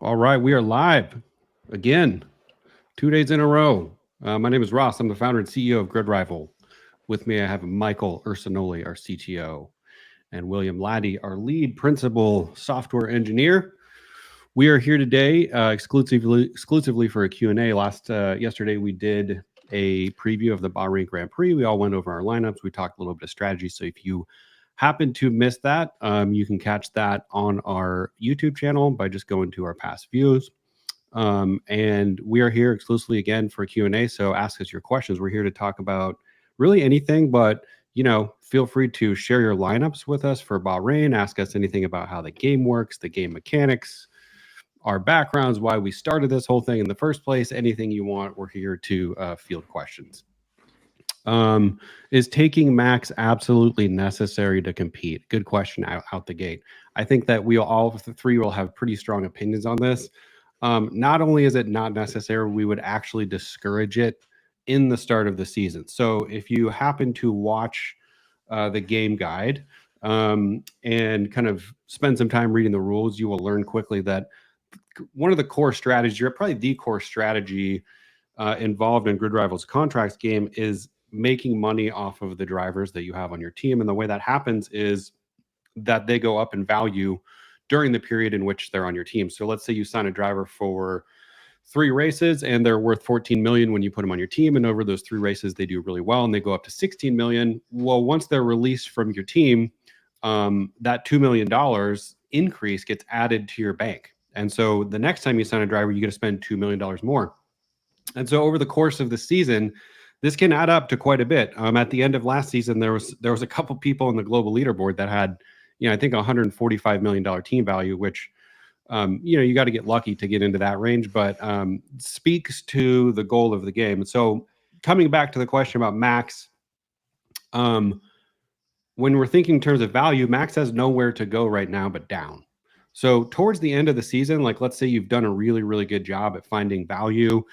All right, we are live again, 2 days in a row. My name is Ross. I'm the founder and CEO of GridRival. With me, I have Michael Ursinoli, our CTO, and William Laddie, our lead principal software engineer. We are here today exclusively for a Q&A. Yesterday, we did a preview of the Bahrain Grand Prix. We all went over our lineups. We talked a little bit of strategy. So if you happen to miss that, you can catch that on our YouTube channel by just going to our past views. And we are here exclusively again for Q&A. So ask us your questions. We're here to talk about really anything, but feel free to share your lineups with us for Bahrain. Ask us anything about how the game works, the game mechanics, our backgrounds, why we started this whole thing in the first place. Anything you want, we're here to field questions. Is taking max absolutely necessary to compete? Good question out the gate. I think that we all of the three will have pretty strong opinions on this. Not only is it not necessary, we would actually discourage it in the start of the season. So if you happen to watch the game guide and kind of spend some time reading the rules, you will learn quickly that one of the core strategies, or probably the core strategy involved in GridRival's contracts game, is making money off of the drivers that you have on your team. And the way that happens is that they go up in value during the period in which they're on your team. So let's say you sign a driver for 3 races and they're worth 14 million when you put them on your team, and over those 3 races they do really well and they go up to 16 million. Well, once they're released from your team, that $2 million increase gets added to your bank. And so the next time you sign a driver, you get to spend $2 million more. And so over the course of the season, this can add up to quite a bit. At the end of last season, there was a couple people in the global leaderboard that had, I think $145 million team value, which, you got to get lucky to get into that range, but speaks to the goal of the game. And so coming back to the question about max, when we're thinking in terms of value, max has nowhere to go right now but down. So towards the end of the season, like let's say you've done a really, really good job at finding value,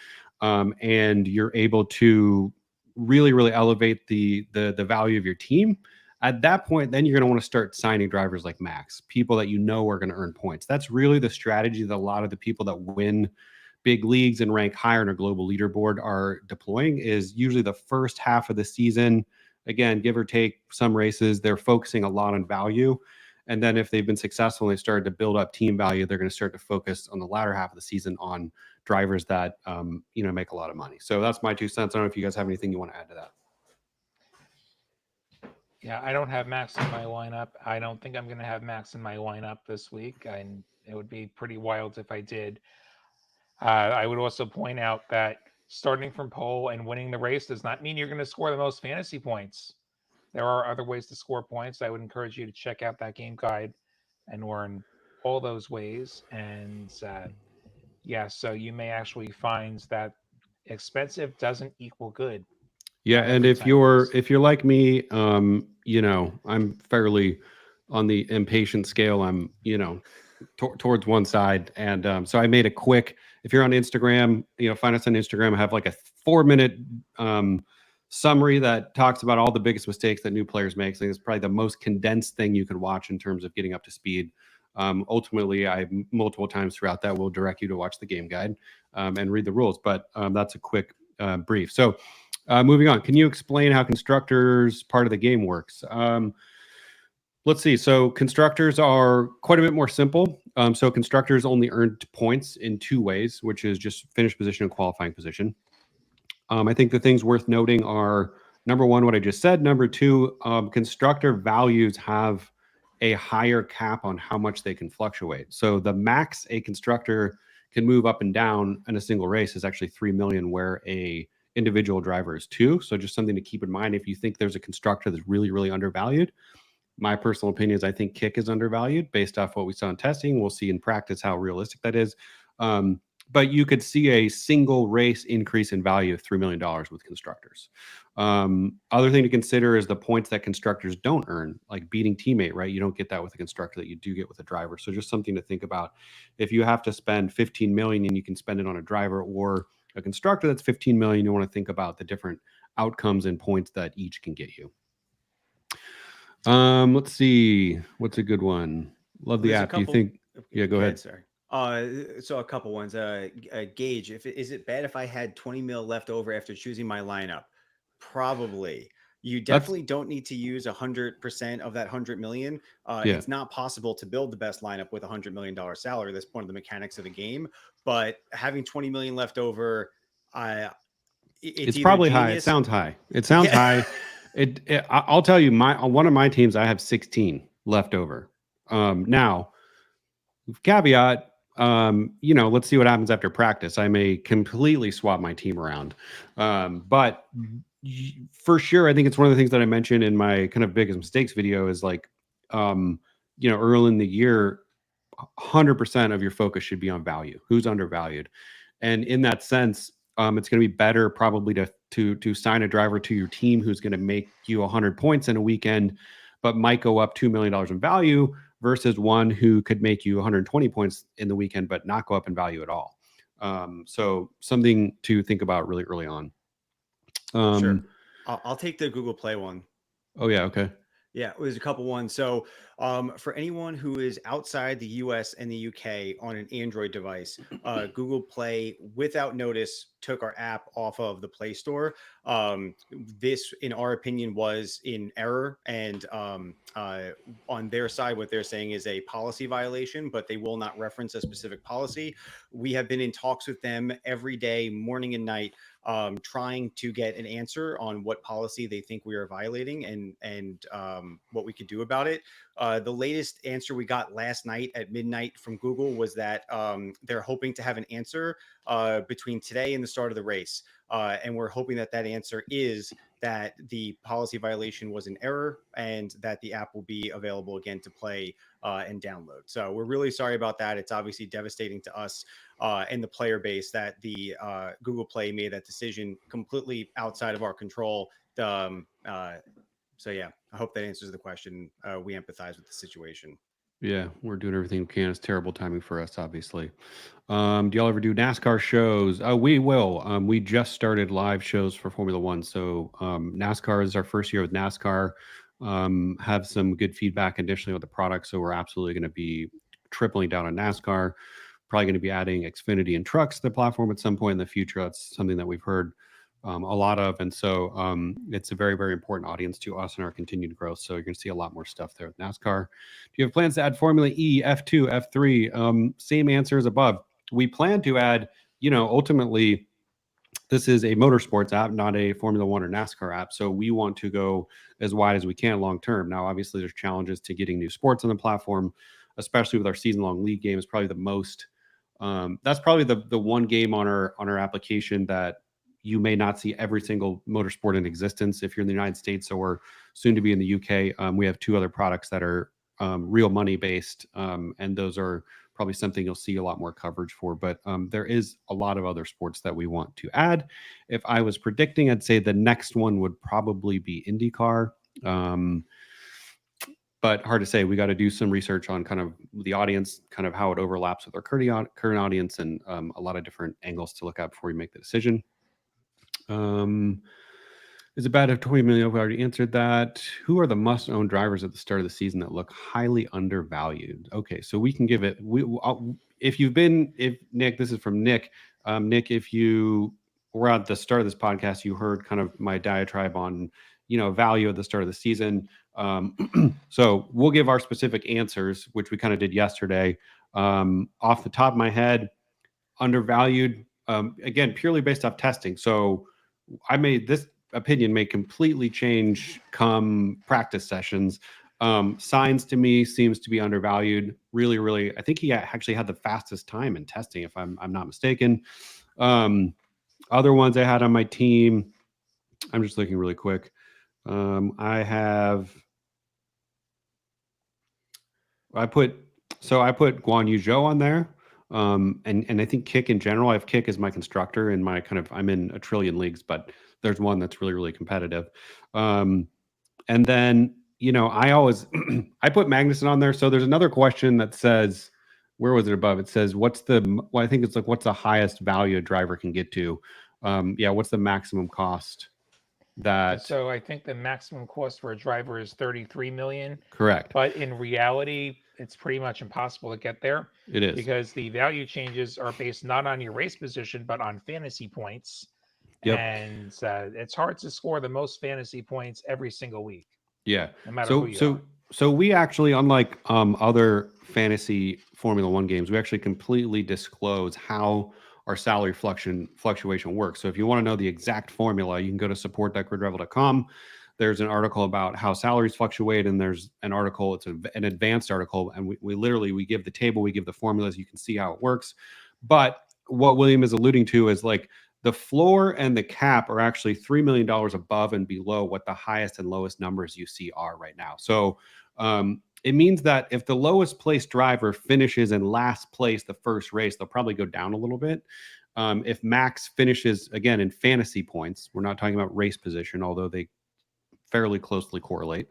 and you're able to really, really elevate the value of your team. At that point, then you're going to want to start signing drivers like max, people that are going to earn points. That's really the strategy that a lot of the people that win big leagues and rank higher in a global leaderboard are deploying. Is usually the first half of the season, again, give or take some races, they're focusing a lot on value. And then if they've been successful and they started to build up team value, they're going to start to focus on the latter half of the season on drivers that, make a lot of money. So that's my 2 cents. I don't know if you guys have anything you want to add to that. Yeah, I don't have Max in my lineup. I don't think I'm going to have Max in my lineup this week. And it would be pretty wild if I did. I would also point out that starting from pole and winning the race does not mean you're going to score the most fantasy points. There are other ways to score points. I would encourage you to check out that game guide and learn all those ways. And so you may actually find that expensive doesn't equal good. Yeah, and if you're like me, I'm fairly on the impatient scale. I'm towards one side, and so I made a quick. If you're on Instagram, find us on Instagram. I have like a 4-minute summary that talks about all the biggest mistakes that new players make. So it's probably the most condensed thing you could watch in terms of getting up to speed. Ultimately, I multiple times throughout that will direct you to watch the game guide and read the rules. But that's a quick brief. So. Moving on, can you explain how Constructor's part of the game works? Let's see. So Constructors are quite a bit more simple. So Constructors only earn points in 2 ways, which is just finish position and qualifying position. I think the things worth noting are, number 1, what I just said. Number 2, Constructor values have a higher cap on how much they can fluctuate. So the max a Constructor can move up and down in a single race is actually 3 million, where a individual drivers too. So just something to keep in mind if you think there's a Constructor that's really, really undervalued. My personal opinion is I think Kick is undervalued based off what we saw in testing. We'll see in practice how realistic that is. But you could see a single race increase in value of $3 million with Constructors. Other thing to consider is the points that Constructors don't earn, like beating teammate, right? You don't get that with a Constructor that you do get with a driver. So just something to think about. If you have to spend 15 million and you can spend it on a driver or a Constructor that's 15 million, you want to think about the different outcomes and points that each can get you. Let's see. What's a good one? Love the app. Do you think? Yeah, go ahead. Sorry. So a couple ones. Gage, is it bad if I had 20 mil left over after choosing my lineup? Probably. You That's definitely don't need to use 100% of that 100 million. yeah. It's not possible to build the best lineup with $100 million salary. That's one of the mechanics of the game. But having 20 million left over, I it's It's either probably high. It genius. sounds high. It sounds Yeah. high. I'll tell you, my on one of my teams, I have 16 left over. Now, caveat, let's see what happens after practice. I may completely swap my team around. But for sure, I think it's one of the things that I mentioned in my kind of biggest mistakes video is like, early in the year, 100% of your focus should be on value. Who's undervalued? And in that sense, it's going to be better probably to sign a driver to your team who's going to make you 100 points in a weekend, but might go up $2 million in value versus one who could make you 120 points in the weekend, but not go up in value at all. So something to think about really early on. Sure. Um, I'll take the Google Play one. oh yeah, okay. Yeah, it was a couple ones. So, for anyone who is outside the US and the UK on an Android device, Google Play, without notice, took our app off of the Play Store. This, in our opinion, was in error. And on their side, what they're saying is a policy violation, but they will not reference a specific policy. We have been in talks with them every day, morning and night, trying to get an answer on what policy they think we are violating and what we could do about it. The latest answer we got last night at midnight from Google was that they're hoping to have an answer between today and the start of the race. And we're hoping that that answer is that the policy violation was an error and that the app will be available again to play and download. So we're really sorry about that. It's obviously devastating to us and the player base that the Google Play made that decision completely outside of our control. So yeah, I hope that answers the question. We empathize with the situation. Yeah, we're doing everything we can. It's terrible timing for us, obviously. Do y'all ever do NASCAR shows? We will. We just started live shows for Formula One. So NASCAR is our first year with NASCAR. Have some good feedback additionally with the product. So we're absolutely going to be tripling down on NASCAR. Probably going to be adding Xfinity and trucks to the platform at some point in the future. That's something that we've heard a lot of. And so it's a very, very important audience to us and our continued growth. So you're going to see a lot more stuff there with NASCAR. Do you have plans to add Formula E, F2, F3? Same answer as above. We plan to add, ultimately, this is a motorsports app, not a Formula One or NASCAR app. So we want to go as wide as we can long term. Now, obviously, there's challenges to getting new sports on the platform, especially with our season long league game. Is probably the most. That's probably the one game on our application that you may not see every single motorsport in existence if you're in the United States or soon to be in the UK. We have two other products that are real money based, and those are probably something you'll see a lot more coverage for. But there is a lot of other sports that we want to add. If I was predicting, I'd say the next one would probably be IndyCar. But hard to say. We got to do some research on kind of the audience, kind of how it overlaps with our current audience, and a lot of different angles to look at before we make the decision. Is it bad if 20 million? We already answered that. Who are the must-own drivers at the start of the season that look highly undervalued? Okay, so we can give it. If Nick, this is from Nick. Nick, if you were at the start of this podcast, you heard kind of my diatribe on value at the start of the season. So we'll give our specific answers, which we kind of did yesterday. Off the top of my head, undervalued. Again, purely based off testing. So I made this opinion may completely change come practice sessions. Signs to me seems to be undervalued. Really, really. I think he actually had the fastest time in testing, if I'm not mistaken. Other ones I had on my team, I'm just looking really quick. I put Guan Yu Zhou on there. And I think Kick in general, I have Kick as my constructor and I'm in a trillion leagues, but there's one that's really, really competitive. And then, I always, I put Magnuson on there. So there's another question that says, where was it above? It says, what's the highest value a driver can get to? What's the maximum cost that? So I think the maximum cost for a driver is 33 million. Correct. But in reality, it's pretty much impossible to get there It is. because the value changes are based not on your race position but on fantasy points. Yep. And it's hard to score the most fantasy points every single week, Yeah. no matter who you are. So we actually, unlike other fantasy Formula One games, we actually completely disclose how our salary fluctuation works. So if you want to know the exact formula, you can go to support.gridrival.com. There's an article about how salaries fluctuate, and there's an article, it's an advanced article, and we literally, we give the table, we give the formulas, you can see how it works. But what William is alluding to is like the floor and the cap are actually $3 million above and below what the highest and lowest numbers you see are right now. So it means that if the lowest place driver finishes in last place the first race, they'll probably go down a little bit. If Max finishes, again, in fantasy points, we're not talking about race position, although they fairly closely correlate.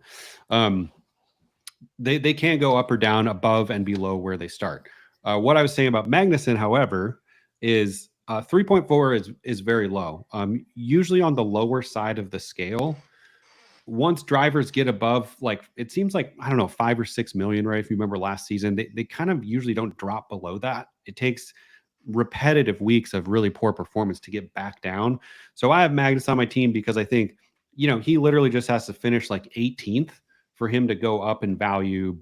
They can go up or down, above and below where they start. What I was saying about Magnussen, however, is 3.4 is very low. Usually on the lower side of the scale, once drivers get above, like, it seems like, I don't know, 5 or 6 million, right? If you remember last season, they kind of usually don't drop below that. It takes repetitive weeks of really poor performance to get back down. So I have Magnus on my team because I think, he literally just has to finish like 18th for him to go up in value,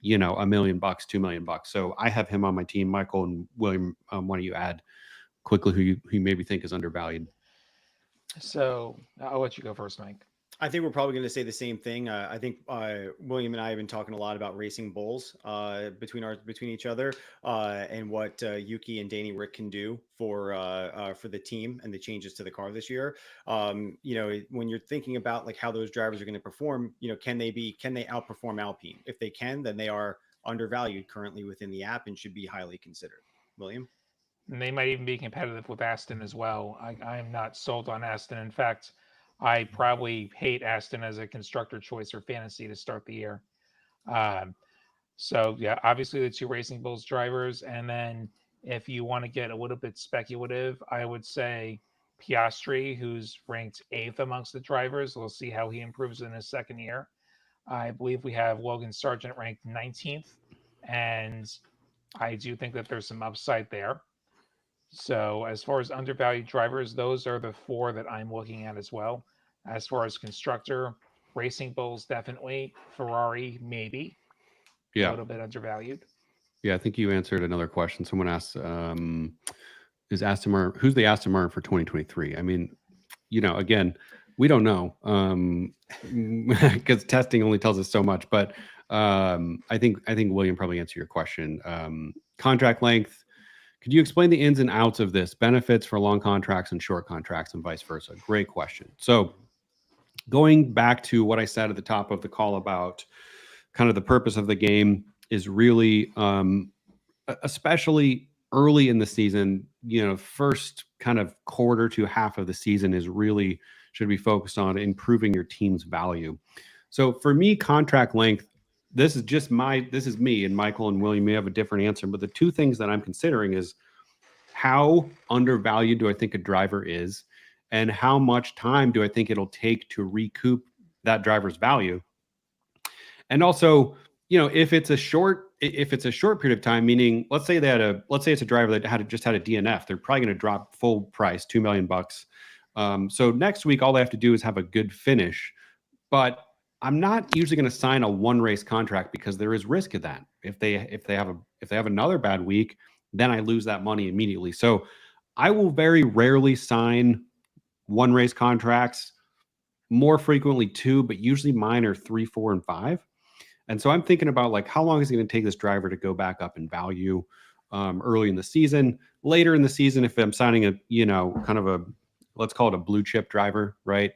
$1 million, $2 million. So I have him on my team. Michael and William, why don't you add quickly who you maybe think is undervalued? So I'll let you go first, Mike. I think we're probably going to say the same thing. I think William and I have been talking a lot about racing bulls between each other and what Yuki and Danny Rick can do for the team and the changes to the car this year. When you're thinking about like how those drivers are going to perform, can they outperform Alpine? If they can, then they are undervalued currently within the app and should be highly considered. William? And they might even be competitive with Aston as well. I am not sold on Aston. In fact, I probably hate Aston as a constructor choice or fantasy to start the year. So yeah, obviously the two Racing Bulls drivers, and then if you want to get a little bit speculative, I would say Piastri, who's ranked 8th amongst the drivers. We'll see how he improves in his second year. I believe we have Logan Sargent ranked 19th, and I do think that there's some upside there. So as far as undervalued drivers, those are the 4 that I'm looking at as well. As far as constructor, Racing Bulls definitely, Ferrari maybe, a little bit undervalued. Yeah, I think you answered another question. Someone asked, is Aston Martin, who's the Aston Martin for 2023? I mean, again, we don't know because testing only tells us so much. But I think William probably answered your question. Contract length. Could you explain the ins and outs of this? Benefits for long contracts and short contracts and vice versa. Great question. So going back to what I said at the top of the call about kind of the purpose of the game is really, especially early in the season, first kind of quarter to half of the season should be focused on improving your team's value. So for me, contract length, this is me, and Michael and William may have a different answer, but the two things that I'm considering is how undervalued do I think a driver is, and how much time do I think it'll take to recoup that driver's value. And also, if it's a short period of time, meaning let's say it's a driver that just had a DNF, they're probably going to drop full price, $2 million. So next week, all they have to do is have a good finish. But I'm not usually going to sign a one race contract because there is risk of that. If they have another bad week, then I lose that money immediately. So I will very rarely sign one race contracts, more frequently 2, but usually mine are 3, 4, and 5. And so I'm thinking about like, how long is it going to take this driver to go back up in value early in the season? Later in the season, if I'm signing kind of a, let's call it a blue chip driver, right?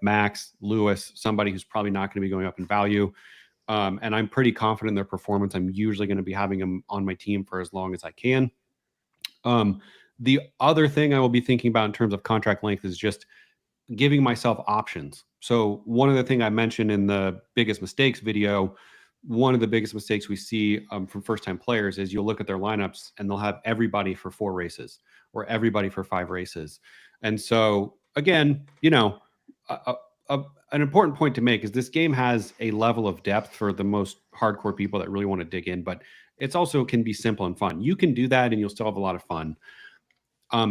Max, Lewis, somebody who's probably not going to be going up in value. And I'm pretty confident in their performance. I'm usually going to be having them on my team for as long as I can. The other thing I will be thinking about in terms of contract length is just giving myself options. So one of the things I mentioned in the biggest mistakes video, one of the biggest mistakes we see from first-time players is you'll look at their lineups and they'll have everybody for 4 races or everybody for 5 races. And so again, an an important point to make is this game has a level of depth for the most hardcore people that really want to dig in, but it's also can be simple and fun. You can do that and you'll still have a lot of fun.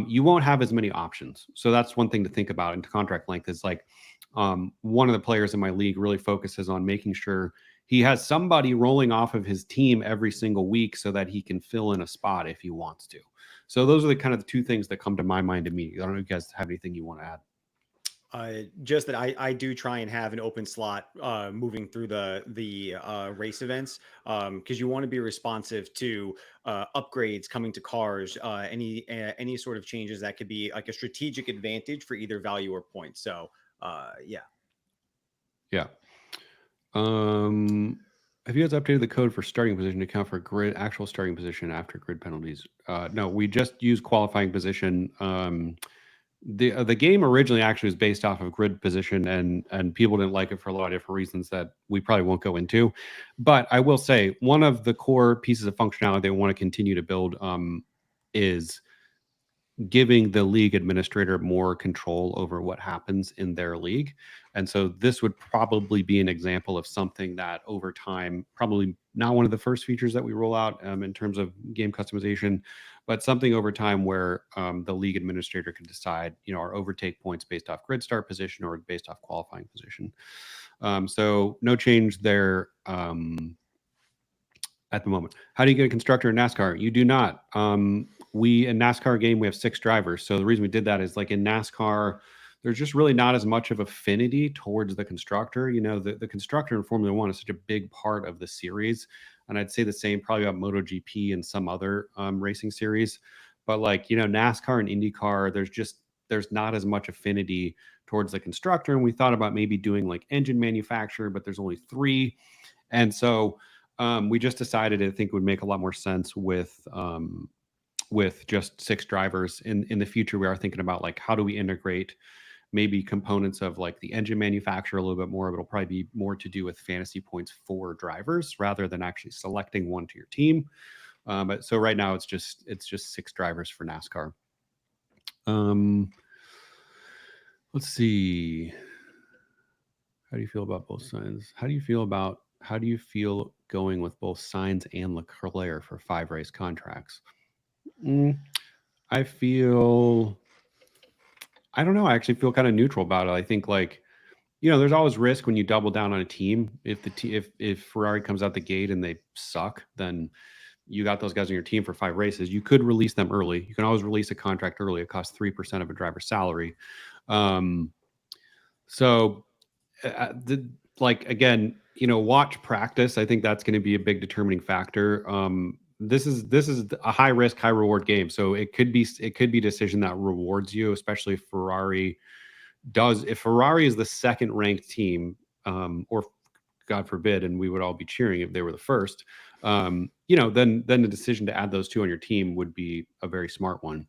You won't have as many options. So that's one thing to think about in contract length is like one of the players in my league really focuses on making sure he has somebody rolling off of his team every single week so that he can fill in a spot if he wants to. So those are the kind of the two things that come to my mind immediately. I don't know if you guys have anything you want to add. Just that I do try and have an open slot moving through the race events because you want to be responsive to upgrades coming to cars, any sort of changes that could be like a strategic advantage for either value or points. So yeah. Have you guys updated the code for starting position to account for grid actual starting position after grid penalties? No, we just use qualifying position. The game originally actually was based off of grid position, and people didn't like it for a lot of different reasons that we probably won't go into. But I will say one of the core pieces of functionality they want to continue to build is giving the league administrator more control over what happens in their league. And so this would probably be an example of something that over time, probably not one of the first features that we roll out in terms of game customization, but something over time where the league administrator can decide, our overtake points based off grid start position or based off qualifying position. So no change there. At the moment. How do you get a constructor in NASCAR? You do not. We in NASCAR game, we have 6 drivers. So the reason we did that is like in NASCAR, there's just really not as much of affinity towards the constructor. The constructor in Formula One is such a big part of the series. And I'd say the same probably about MotoGP and some other racing series. But like, NASCAR and IndyCar, there's not as much affinity towards the constructor. And we thought about maybe doing like engine manufacturer, but there's only 3. And so we just decided I think it would make a lot more sense with just 6 drivers. In the future, we are thinking about like how do we integrate maybe components of like the engine manufacturer a little bit more, but it'll probably be more to do with fantasy points for drivers rather than actually selecting one to your team. But so right now it's just 6 drivers for NASCAR. Let's see. How do you feel about both signs? How do you feel going with both Sainz and Leclerc for 5 race contracts? I don't know. I actually feel kind of neutral about it. I think like, there's always risk when you double down on a team. If Ferrari comes out the gate and they suck, then you got those guys on your team for 5 races. You could release them early. You can always release a contract early. It costs 3% of a driver's salary. Again, watch practice. I think that's going to be a big determining factor. This is a high risk, high reward game. So it could be a decision that rewards you, especially if Ferrari if Ferrari is the second ranked team, or God forbid, and we would all be cheering if they were the first, then the decision to add those 2 on your team would be a very smart one.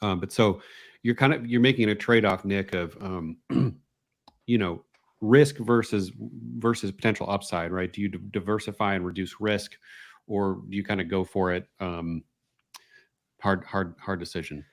But so you're making a trade-off, Nick, of risk versus potential upside, right? Do you diversify and reduce risk, or do you kind of go for it? Hard decision.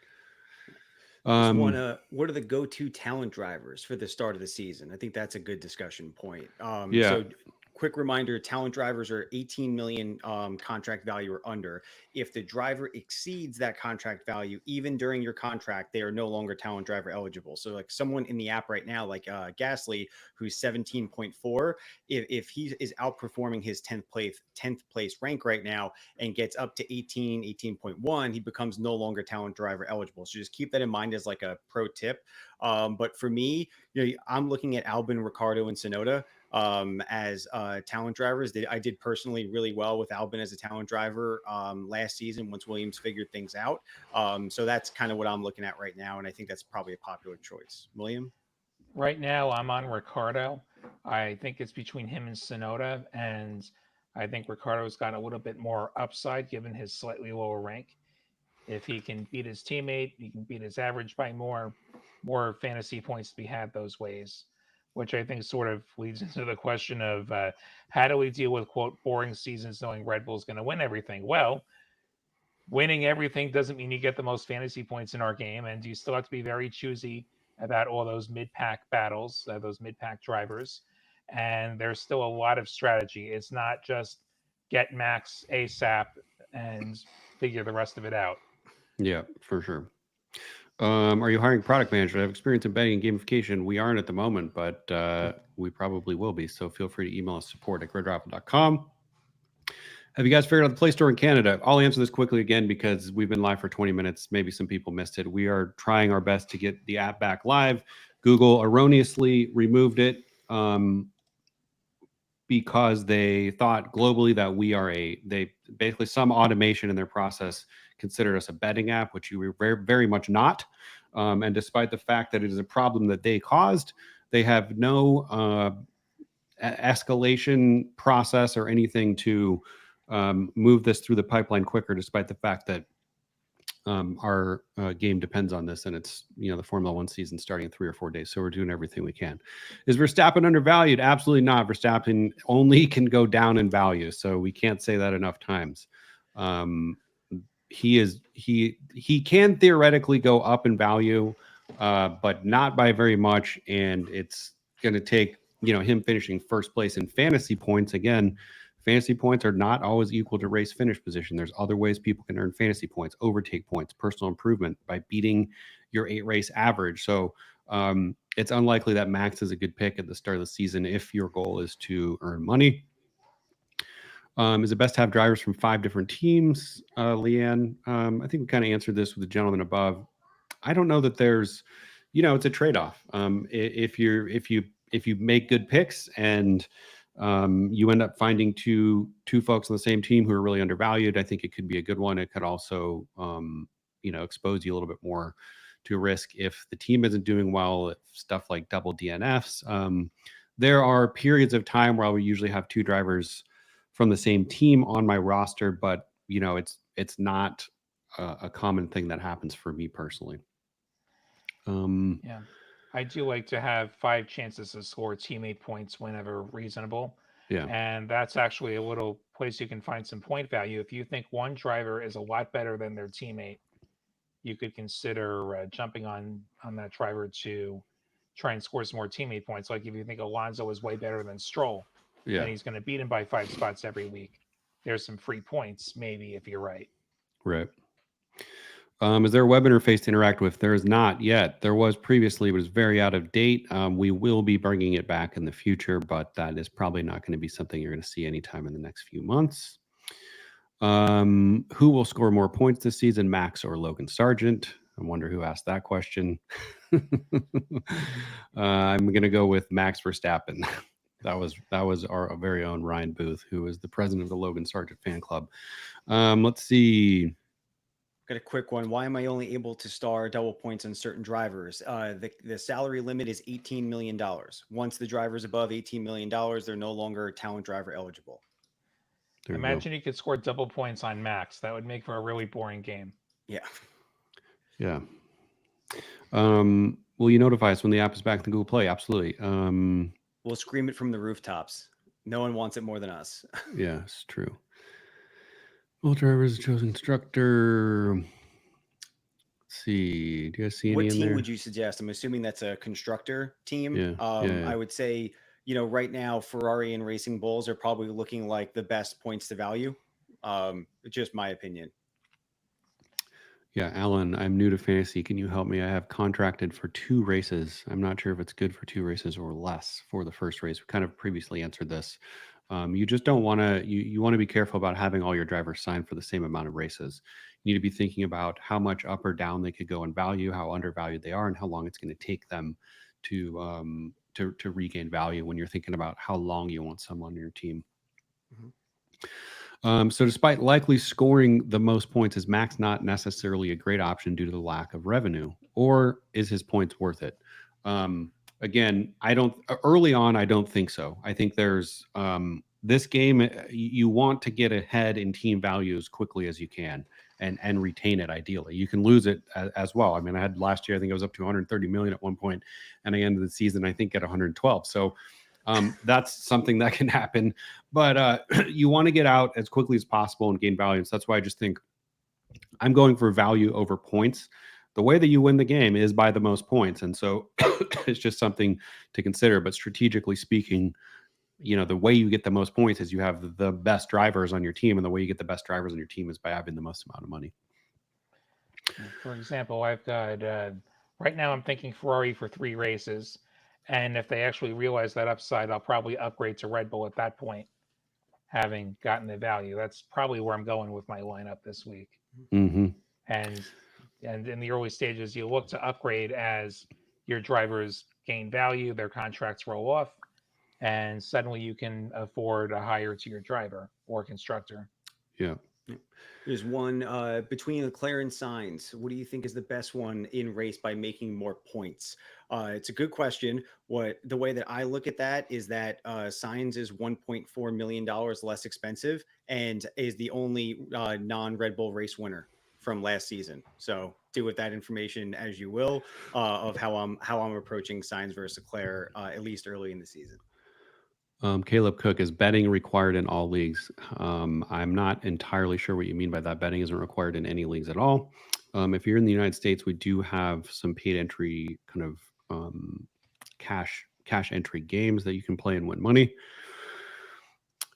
What are the go-to talent drivers for the start of the season? I think that's a good discussion point. So quick reminder, talent drivers are 18 million contract value or under. If the driver exceeds that contract value, even during your contract, they are no longer talent driver eligible. So like someone in the app right now, like Gasly, who's 17.4, if he is outperforming his 10th place rank right now and gets up to 18.1, he becomes no longer talent driver eligible. So just keep that in mind as like a pro tip. But for me, I'm looking at Albon, Ricciardo, and Tsunoda as talent drivers. I did personally really well with Albon as a talent driver last season once Williams figured things out. So that's kind of what I'm looking at right now, and I think that's probably a popular choice. William? Right now, I'm on Ricciardo. I think it's between him and Tsunoda, and I think Ricciardo's got a little bit more upside given his slightly lower rank. If he can beat his teammate, he can beat his average by more fantasy points to be had those ways, which I think sort of leads into the question of how do we deal with, quote, boring seasons knowing Red Bull's going to win everything? Well, winning everything doesn't mean you get the most fantasy points in our game, and you still have to be very choosy about all those mid-pack battles, those mid-pack drivers, and there's still a lot of strategy. It's not just get Max ASAP and figure the rest of it out. Yeah, for sure. Are you hiring product manager? I have experience in betting and gamification. We aren't at the moment, but we probably will be. So feel free to email us support@gridrival.com. Have you guys figured out the Play Store in Canada? I'll answer this quickly again because we've been live for 20 minutes. Maybe some people missed it. We are trying our best to get the app back live. Google erroneously removed it because they thought globally that they basically some automation in their process considered us a betting app, which you were very, very much not. And despite the fact that it is a problem that they caused, they have no escalation process or anything to move this through the pipeline quicker, despite the fact that our game depends on this, and it's the Formula One season starting in 3 or 4 days. So we're doing everything we can. Is Verstappen undervalued? Absolutely not. Verstappen only can go down in value, so we can't say that enough times. He can theoretically go up in value, but not by very much, and it's going to take him finishing first place in fantasy points. Again, fantasy points are not always equal to race finish position. There's other ways people can earn fantasy points: overtake points, personal improvement by beating your 8-race average. So it's unlikely that Max is a good pick at the start of the season if your goal is to earn money. Is it best to have drivers from 5 different teams, Leanne? I think we kind of answered this with the gentleman above. I don't know that there's, it's a trade-off. If you make good picks and you end up finding two folks on the same team who are really undervalued, I think it could be a good one. It could also, expose you a little bit more to risk if the team isn't doing well. Stuff like double DNFs. There are periods of time where we usually have 2 drivers from the same team on my roster, but it's not a common thing that happens for me personally. Yeah, I do like to have 5 chances to score teammate points whenever reasonable. Yeah. And that's actually a little place you can find some point value. If you think one driver is a lot better than their teammate, you could consider jumping on that driver to try and score some more teammate points. Like if you think Alonso is way better than Stroll, and he's going to beat him by 5 spots every week, there's some free points, maybe, if you're right. Right. Is there a web interface to interact with? There is not yet. There was previously, but it's very out of date. We will be bringing it back in the future, but that is probably not going to be something you're going to see anytime in the next few months. Who will score more points this season, Max or Logan Sargent? I wonder who asked that question. I'm going to go with Max Verstappen. That was our very own Ryan Booth, who is the president of the Logan Sargent fan club. Let's see. Got a quick one. Why am I only able to star double points on certain drivers? The salary limit is $18 million. Once the driver's above $18 million, they're no longer talent driver eligible. Imagine you could score double points on Max. That would make for a really boring game. Yeah. Yeah. Will you notify us when the app is back in Google Play? Absolutely. We'll scream it from the rooftops. No one wants it more than us. Yeah, it's true. All drivers chosen Constructor. Let's see. Do you guys see any in there? What team would you suggest? I'm assuming that's a Constructor team. Yeah. I would say, right now, Ferrari and Racing Bulls are probably looking like the best points to value. Just my opinion. Yeah, Alan, I'm new to fantasy. Can you help me? I have contracted for 2 races. I'm not sure if it's good for 2 races or less for the first race. We kind of previously answered this. You just don't want to, you want to be careful about having all your drivers signed for the same amount of races. You need to be thinking about how much up or down they could go in value, how undervalued they are, and how long it's going to take them to regain value when you're thinking about how long you want someone on your team. Mm-hmm. So despite likely scoring the most points, is Max not necessarily a great option due to the lack of revenue, or is his points worth it? Again, early on, I don't think so. I think there's this game, you want to get ahead in team value as quickly as you can and retain it ideally. You can lose it as well. I mean, I had last year, I think I was up to 130 million at one point, and I ended the season, I think, at 112. So that's something that can happen, but you want to get out as quickly as possible and gain value. So that's why I just think I'm going for value over points. The way that you win the game is by the most points. And so it's just something to consider. But strategically speaking, the way you get the most points is you have the best drivers on your team. And the way you get the best drivers on your team is by having the most amount of money. For example, I've got, right now I'm thinking Ferrari for 3 races. And if they actually realize that upside, I'll probably upgrade to Red Bull at that point, having gotten the value. That's probably where I'm going with my lineup this week. Mm-hmm. And in the early stages, you look to upgrade as your drivers gain value, their contracts roll off, and suddenly you can afford a higher tier driver or constructor. Yeah. There's one between Leclerc and Sainz. What do you think is the best one in race by making more points? It's a good question. The way that I look at that is that Sainz is $1.4 million less expensive and is the only non-Red Bull race winner from last season. So do with that information as you will of how I'm approaching Sainz versus Leclerc at least early in the season. Caleb Cook, is betting required in all leagues? I'm not entirely sure what you mean by that. Betting isn't required in any leagues at all. If you're in the United States, we do have some paid entry kind of cash entry games that you can play and win money.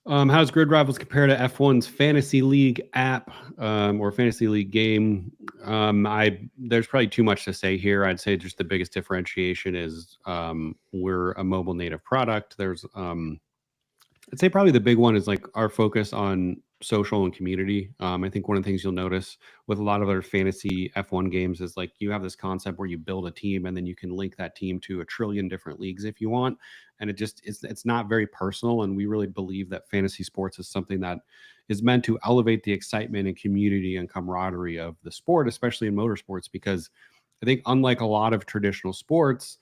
How does Grid Rivals compare to F1's Fantasy League app or Fantasy League game? There's probably too much to say here. I'd say just the biggest differentiation is we're a mobile native product. There's I'd say probably the big one is like our focus on social and community. I think one of the things you'll notice with a lot of other fantasy F1 games is like you have this concept where you build a team and then you can link that team to a trillion different leagues if you want. And it's not very personal. And we really believe that fantasy sports is something that is meant to elevate the excitement and community and camaraderie of the sport, especially in motorsports, because I think unlike a lot of traditional sports,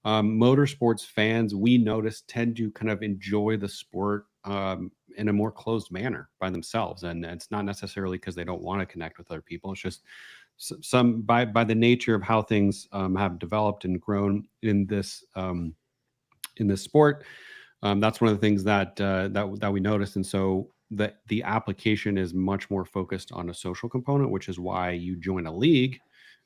motorsports fans, we notice, tend to kind of enjoy the sport in a more closed manner by themselves. And it's not necessarily because they don't want to connect with other people. It's just some by the nature of how things have developed and grown in this sport. That's one of the things that we noticed. And so the application is much more focused on a social component, which is why you join a league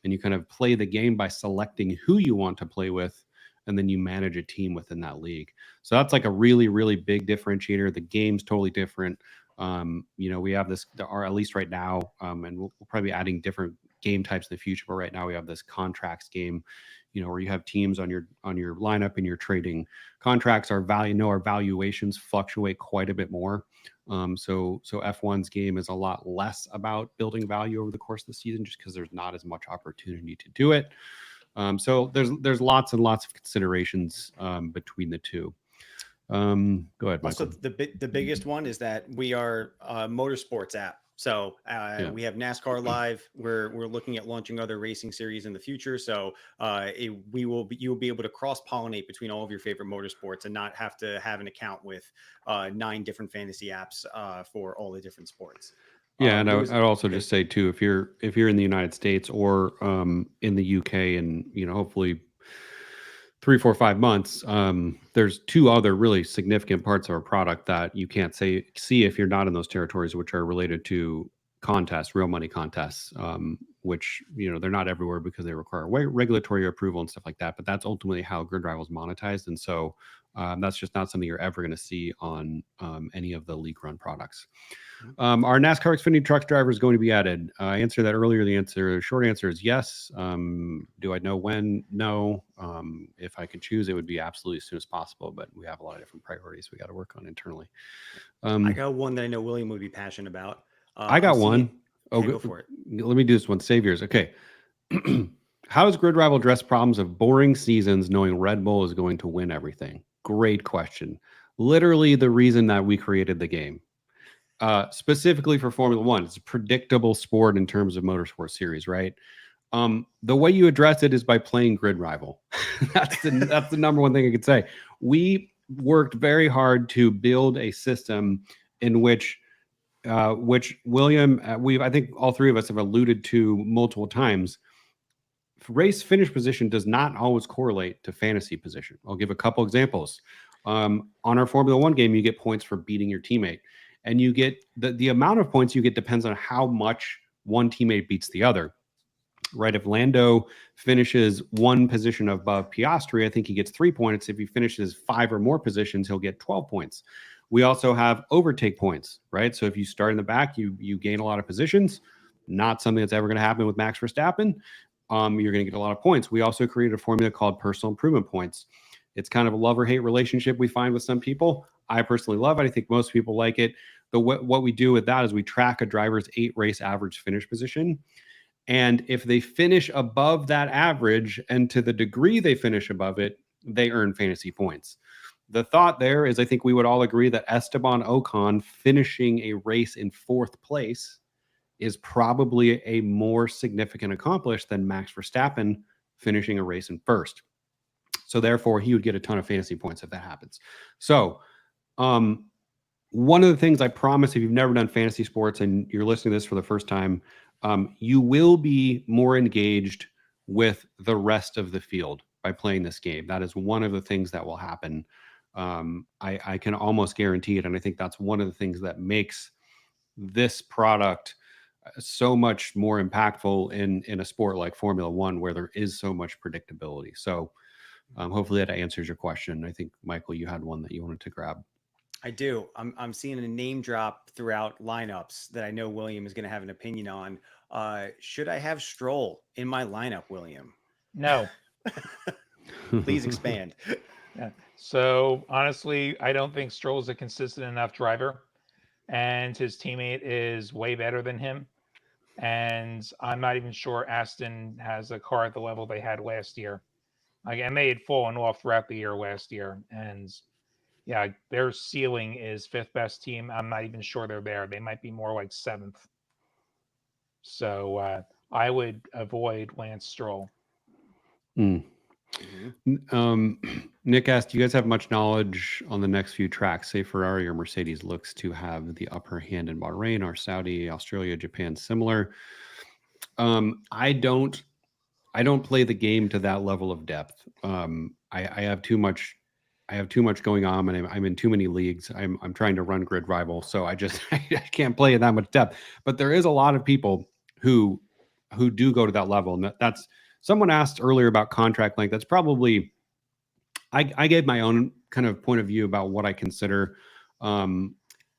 and you kind of play the game by selecting who you want to play with, and then you manage a team within that league. So that's like a really, really big differentiator. The game's totally different. We have this, or at least right now, and we'll probably be adding different game types in the future. But right now we have this contracts game, where you have teams on your lineup and you're trading contracts. Our valuations fluctuate quite a bit more. So F1's game is a lot less about building value over the course of the season, just because there's not as much opportunity to do it. So there's lots and lots of considerations between the two. Go ahead, Michael. Also, the biggest one is that we are a motorsports app. So we have NASCAR Live. We're looking at launching other racing series in the future. So you will be able to cross-pollinate between all of your favorite motorsports and not have to have an account with 9 different fantasy apps for all the different sports. Yeah, and I'd also just say too, if you're in the United States or in the UK, and hopefully 3, 4, 5 months, there's 2 other really significant parts of our product that you can't see if you're not in those territories, which are related to contests, real money contests, which they're not everywhere because they require regulatory approval and stuff like that. But that's ultimately how GridRival is monetized, and so that's just not something you're ever going to see on any of the league run products. Our NASCAR Xfinity Trucks driver is going to be added. I answered that earlier. The short answer is yes. Do I know when? No. If I could choose, it would be absolutely as soon as possible, but we have a lot of different priorities we got to work on internally. I got one that I know William would be passionate about. I got one. Go for it. Let me do this one. Saviors. Okay. How does GridRival address problems of boring seasons knowing Red Bull is going to win everything? Great question. Literally the reason that we created the game. Specifically for Formula One, it's a predictable sport in terms of motorsport series, right? The way you address it is by playing GridRival. that's the number one thing I could say. We worked very hard to build a system in which William, I think all 3 of us have alluded to multiple times. Race finish position does not always correlate to fantasy position. I'll give a couple examples. On our Formula One game, you get points for beating your teammate. And you get the amount of points you get depends on how much one teammate beats the other. right? If Lando finishes one position above Piastri, I think he gets 3 points. If he finishes 5 or more positions, he'll get 12 points. We also have overtake points, right? So if you start in the back, you gain a lot of positions. Not something that's ever going to happen with Max Verstappen. You're going to get a lot of points. We also created a formula called personal improvement points. It's kind of a love or hate relationship we find with some people. I personally love it. I think most people like it. What we do with that is we track a driver's 8 race average finish position. And if they finish above that average, and to the degree they finish above it, they earn fantasy points. The thought there is I think we would all agree that Esteban Ocon finishing a race in 4th place is probably a more significant accomplishment than Max Verstappen finishing a race in 1st. So therefore, he would get a ton of fantasy points if that happens. So one of the things I promise, if you've never done fantasy sports and you're listening to this for the first time, you will be more engaged with the rest of the field by playing this game. That is one of the things that will happen. I can almost guarantee it. And I think that's one of the things that makes this product so much more impactful in a sport like Formula One, where there is so much predictability. So hopefully that answers your question. I think, Michael, you had one that you wanted to grab. I do. I'm seeing a name drop throughout lineups that I know William is going to have an opinion on. Should I have Stroll in my lineup, William? No. Please expand. Yeah. So honestly, I don't think Stroll's a consistent enough driver, and his teammate is way better than him. And I'm not even sure Aston has a car at the level they had last year. And they had fallen off throughout the year last year. And yeah, their ceiling is 5th best team. I'm not even sure they're there. They might be more like 7th. So I would avoid Lance Stroll. Nick asked, do you guys have much knowledge on the next few tracks? Say Ferrari or Mercedes looks to have the upper hand in Bahrain, or Saudi, Australia, Japan similar. I don't play the game to that level of depth. I have too much going on, and I'm in too many leagues. I'm trying to run GridRival, so I can't play in that much depth. But there is a lot of people who do go to that level, and that's someone asked earlier about contract length. That's probably I gave my own kind of point of view about what I consider.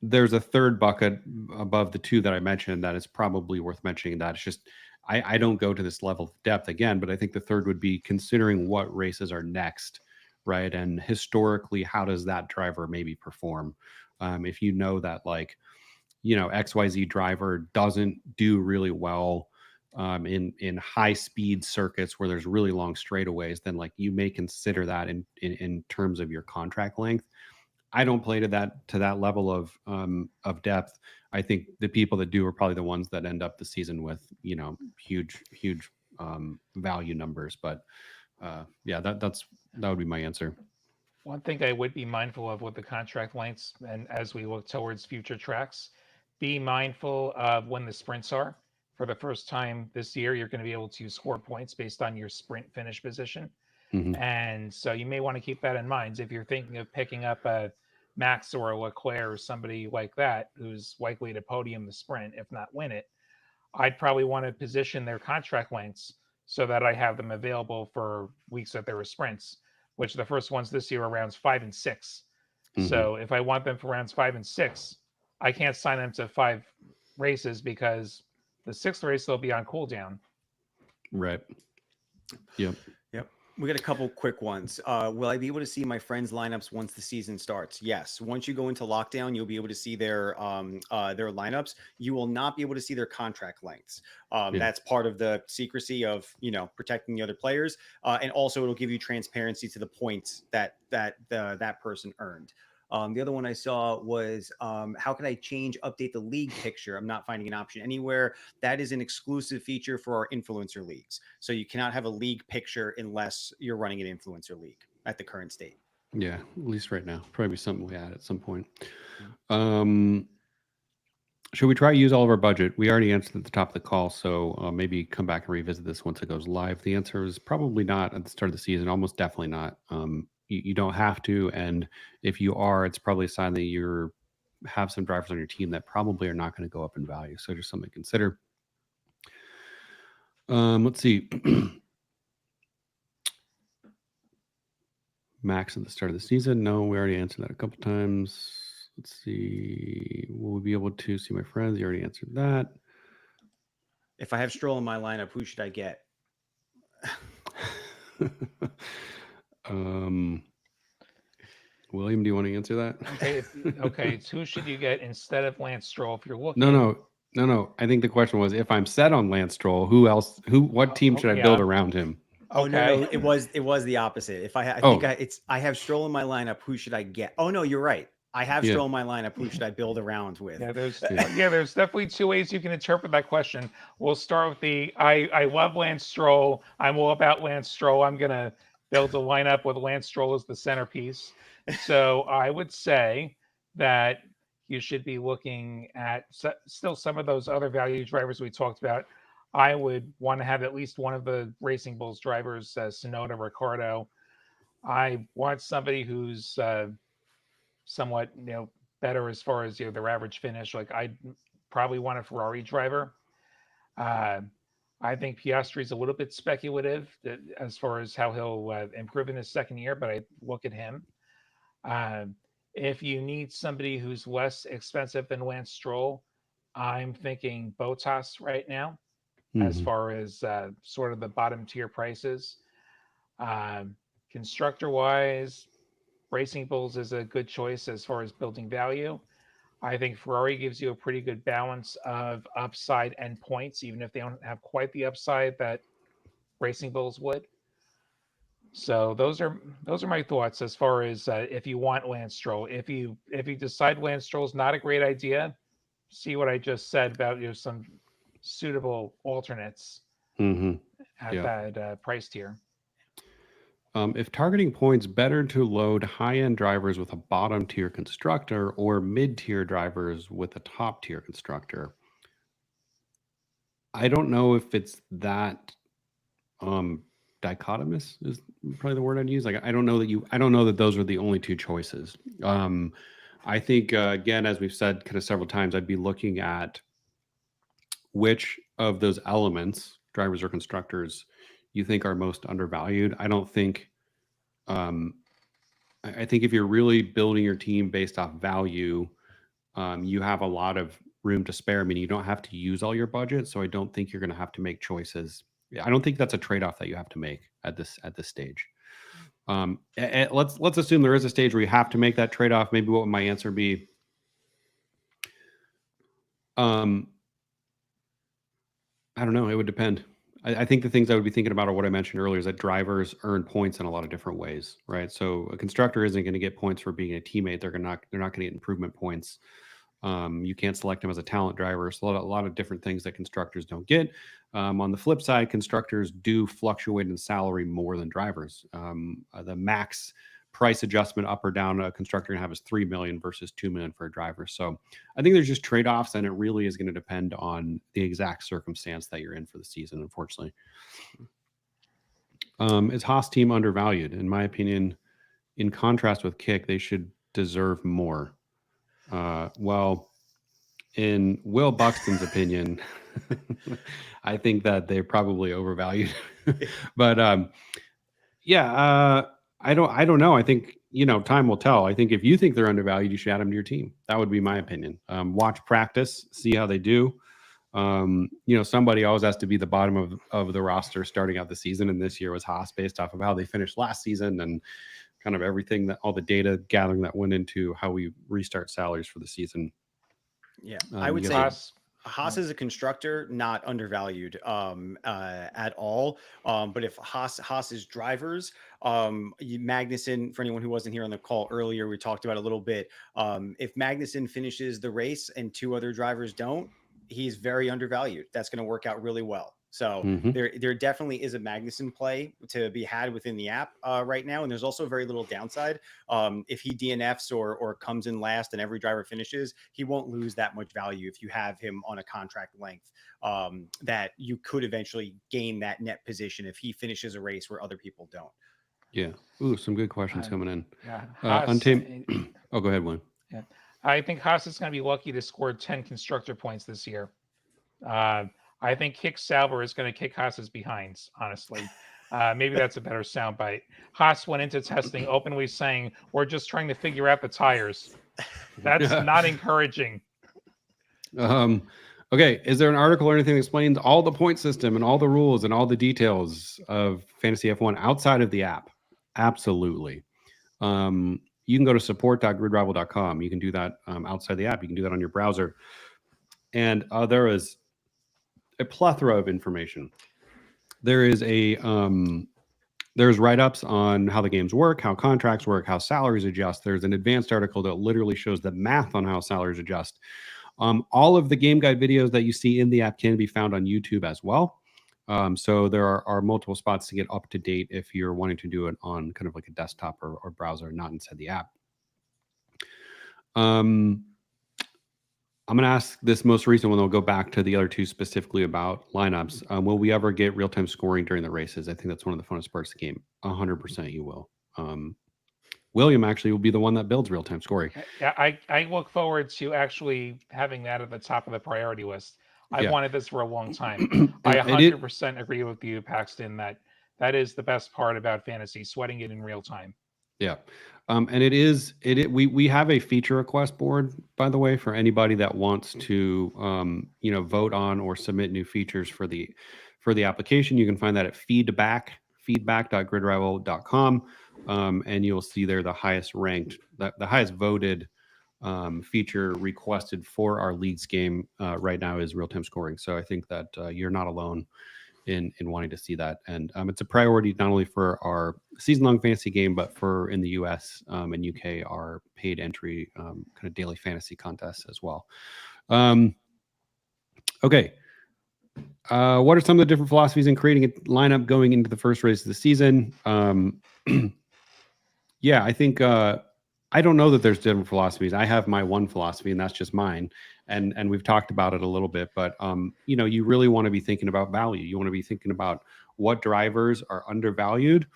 There's a third bucket above the 2 that I mentioned that is probably worth mentioning. That it's just I don't go to this level of depth again, but I think the third would be considering what races are next, right? And historically, how does that driver maybe perform? If you know that, like, XYZ driver doesn't do really well in high speed circuits where there's really long straightaways, then like you may consider that in terms of your contract length. I don't play to that level of depth. I think the people that do are probably the ones that end up the season with huge value numbers. But yeah, that would be my answer. One thing I would be mindful of with the contract lengths, and as we look towards future tracks, be mindful of when the sprints are. For the first time this year, you're going to be able to score points based on your sprint finish position. Mm-hmm. And so you may want to keep that in mind. If you're thinking of picking up a Max or a Leclerc or somebody like that, who's likely to podium the sprint, if not win it, I'd probably want to position their contract lengths so that I have them available for weeks that there are sprints, which the first ones this year are rounds 5 and 6. Mm-hmm. So if I want them for rounds 5 and 6, I can't sign them to 5 races because the 6th race they'll be on cooldown. Right. Yep. We got a couple quick ones. Will I be able to see my friends' lineups once the season starts? Yes. Once you go into lockdown, you'll be able to see their lineups. You will not be able to see their contract lengths. That's part of the secrecy of protecting the other players, and also it'll give you transparency to the points that person earned. The other one I saw was how can I update the league picture? I'm not finding an option anywhere. That is an exclusive feature for our influencer leagues. So you cannot have a league picture unless you're running an influencer league at the current state. Yeah, at least right now. Probably something we add at some point. Should we try to use all of our budget? We already answered at the top of the call, so maybe come back and revisit this once it goes live. The answer is probably not at the start of the season, almost definitely not. You don't have to, and if you are, it's probably a sign that you have some drivers on your team that probably are not going to go up in value. So just something to consider. Let's see. Max at the start of the season. No, we already answered that a couple times. Let's see. Will we be able to see my friends? You already answered that. If I have Stroll in my lineup, who should I get? William, do you want to answer that? Okay. It's who should you get instead of Lance Stroll if you're looking? No. I think the question was, if I'm set on Lance Stroll, what team should I build around him? Oh Okay. no, it was the opposite. If I have Stroll in my lineup, who should I get? Oh no, you're right. I have Stroll in my lineup. Who should I build around with? Yeah, there's definitely two ways you can interpret that question. We'll start with I love Lance Stroll. I'm all about Lance Stroll. I'm gonna build a lineup with Lance Stroll as the centerpiece. So I would say that you should be looking at still some of those other value drivers we talked about. I would want to have at least one of the Racing Bulls drivers, Sonoda, Ricardo. I want somebody who's somewhat better as far as their average finish. Like I probably want a Ferrari driver. I think Piastri's a little bit speculative as far as how he'll improve in his second year, but I look at him. If you need somebody who's less expensive than Lance Stroll, I'm thinking Bottas right now, as far as sort of the bottom tier prices. Constructor wise, Racing Bulls is a good choice as far as building value. I think Ferrari gives you a pretty good balance of upside and points, even if they don't have quite the upside that Racing Bulls would. So those are my thoughts as far as if you want Lance Stroll. If you decide Lance Stroll is not a great idea, see what I just said about some suitable alternates at that price tier. If targeting points, better to load high-end drivers with a bottom-tier constructor or mid-tier drivers with a top-tier constructor. I don't know if it's that dichotomous is probably the word I'd use. Like I don't know that those are the only two choices. I think again, as we've said kind of several times, I'd be looking at which of those elements, drivers or constructors, you think are most undervalued. I don't think I think if you're really building your team based off value, you have a lot of room to spare. I mean, you don't have to use all your budget, so I don't think you're going to have to make choices. I don't think that's a trade-off that you have to make at this stage. Let's assume there is a stage where you have to make that trade-off. Maybe what would my answer be? I don't know. It would depend. I think the things I would be thinking about are what I mentioned earlier, is that drivers earn points in a lot of different ways, right? So a constructor isn't going to get points for being a teammate. They're not going to get improvement points. You can't select them as a talent driver. So a lot of different things that constructors don't get. On the flip side, constructors do fluctuate in salary more than drivers. The max price adjustment up or down a constructor can have is $3 million versus $2 million for a driver. So I think there's just trade-offs, and it really is going to depend on the exact circumstance that you're in for the season, unfortunately. Is Haas team undervalued? In my opinion, in contrast with Kick, they should deserve more. Well, in Will Buxton's opinion, I think that they're probably overvalued. But I don't know. I think, time will tell. I think if you think they're undervalued, you should add them to your team. That would be my opinion. Watch practice, see how they do. Somebody always has to be the bottom of the roster starting out the season. And this year was Haas, based off of how they finished last season and kind of everything, that all the data gathering that went into how we restart salaries for the season. Yeah, I would say Haas is a constructor, not undervalued at all. But if Haas's drivers, Magnussen, for anyone who wasn't here on the call earlier, we talked about a little bit. If Magnussen finishes the race and two other drivers don't, he's very undervalued. That's going to work out really well. So there definitely is a Magnussen play to be had within the app right now. And there's also very little downside. If he DNFs or comes in last and every driver finishes, he won't lose that much value if you have him on a contract length that you could eventually gain that net position if he finishes a race where other people don't. Yeah. Ooh, some good questions coming in. Yeah. Oh, go ahead, William. Yeah. I think Haas is going to be lucky to score 10 constructor points this year. I think Kick Sauber is going to kick Haas's behinds, honestly. Maybe that's a better soundbite. Haas went into testing openly saying, we're just trying to figure out the tires. That's not encouraging. Okay, is there an article or anything that explains all the point system and all the rules and all the details of Fantasy F1 outside of the app? Absolutely. You can go to support.gridrival.com. You can do that outside the app. You can do that on your browser. And there is a plethora of information. There is there's write-ups on how the games work, how contracts work, how salaries adjust. There's an advanced article that literally shows the math on how salaries adjust. All of the game guide videos that you see in the app can be found on YouTube as well. So there are multiple spots to get up to date if you're wanting to do it on kind of like a desktop or browser, not inside the app. I'm going to ask this most recent one. We'll go back to the other two specifically about lineups. Will we ever get real-time scoring during the races? I think that's one of the funnest parts of the game. 100% you will. William actually will be the one that builds real-time scoring. Yeah, I look forward to actually having that at the top of the priority list. I wanted this for a long time. I 100% agree with you, Paxton, that is the best part about fantasy, sweating it in real time. Yeah. And we have a feature request board, by the way, for anybody that wants to vote on or submit new features for the application. You can find that at feedback.gridrival.com. And you'll see there the highest ranked, the highest voted feature requested for our leagues game right now is real-time scoring. So I think that you're not alone in wanting to see that. And it's a priority not only for our season-long fantasy game, but for in the US and UK, our paid entry kind of daily fantasy contests as well. Okay. What are some of the different philosophies in creating a lineup going into the first race of the season? Yeah, I think I don't know that there's different philosophies. I have my one philosophy, and that's just mine. And we've talked about it a little bit, but you really want to be thinking about value. You want to be thinking about what drivers are undervalued.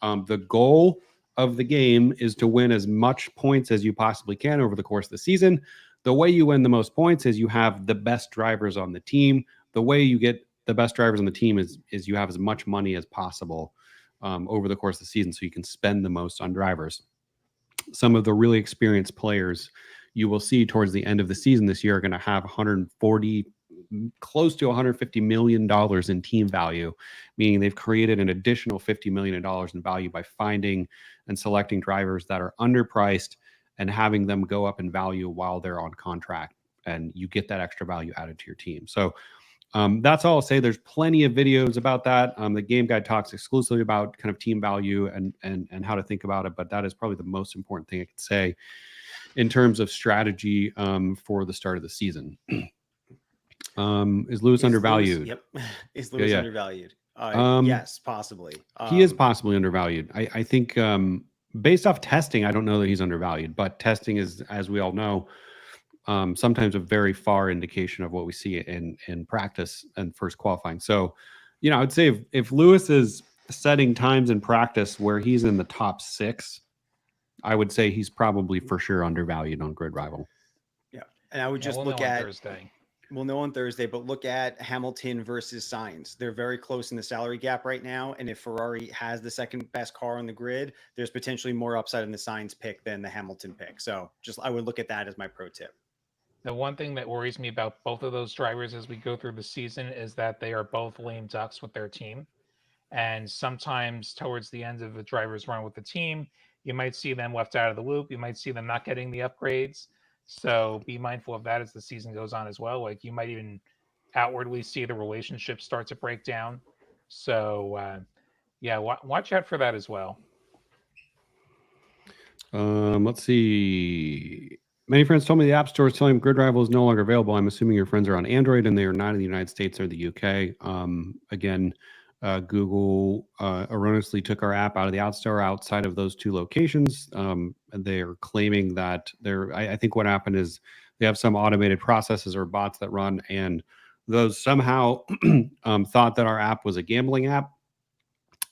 The goal of the game is to win as much points as you possibly can over the course of the season. The way you win the most points is you have the best drivers on the team. The way you get the best drivers on the team is you have as much money as possible over the course of the season, so you can spend the most on drivers. Some of the really experienced players you will see towards the end of the season this year are going to have 140, close to $150 million in team value, meaning they've created an additional $50 million in value by finding and selecting drivers that are underpriced and having them go up in value while they're on contract. And you get that extra value added to your team. So that's all I'll say. There's plenty of videos about that. The game guide talks exclusively about kind of team value and how to think about it. But that is probably the most important thing I could say in terms of strategy for the start of the season. Is Lewis undervalued? Yep. Is Lewis undervalued? Yes, possibly. He is possibly undervalued. I think based off testing, I don't know that he's undervalued, but testing is, as we all know, sometimes a very far indication of what we see in practice and first qualifying. So, I would say if Lewis is setting times in practice where he's in the top 6, I would say he's probably for sure undervalued on GridRival. Yeah. And I would just look at Thursday. We'll know on Thursday, but look at Hamilton versus Sainz. They're very close in the salary gap right now. And if Ferrari has the second best car on the grid, there's potentially more upside in the Sainz pick than the Hamilton pick. So I would look at that as my pro tip. The one thing that worries me about both of those drivers as we go through the season is that they are both lame ducks with their team. And sometimes towards the end of the driver's run with the team, you might see them left out of the loop. You might see them not getting the upgrades. So be mindful of that as the season goes on as well. Like you might even outwardly see the relationship start to break down. So watch out for that as well. Let's see. Many friends told me the App Store is telling them GridRival is no longer available. I'm assuming your friends are on Android and they are not in the United States or the UK. Again, Google erroneously took our app out of the App Store outside of those 2 locations. And they are claiming that I think what happened is they have some automated processes or bots that run, and those somehow thought that our app was a gambling app,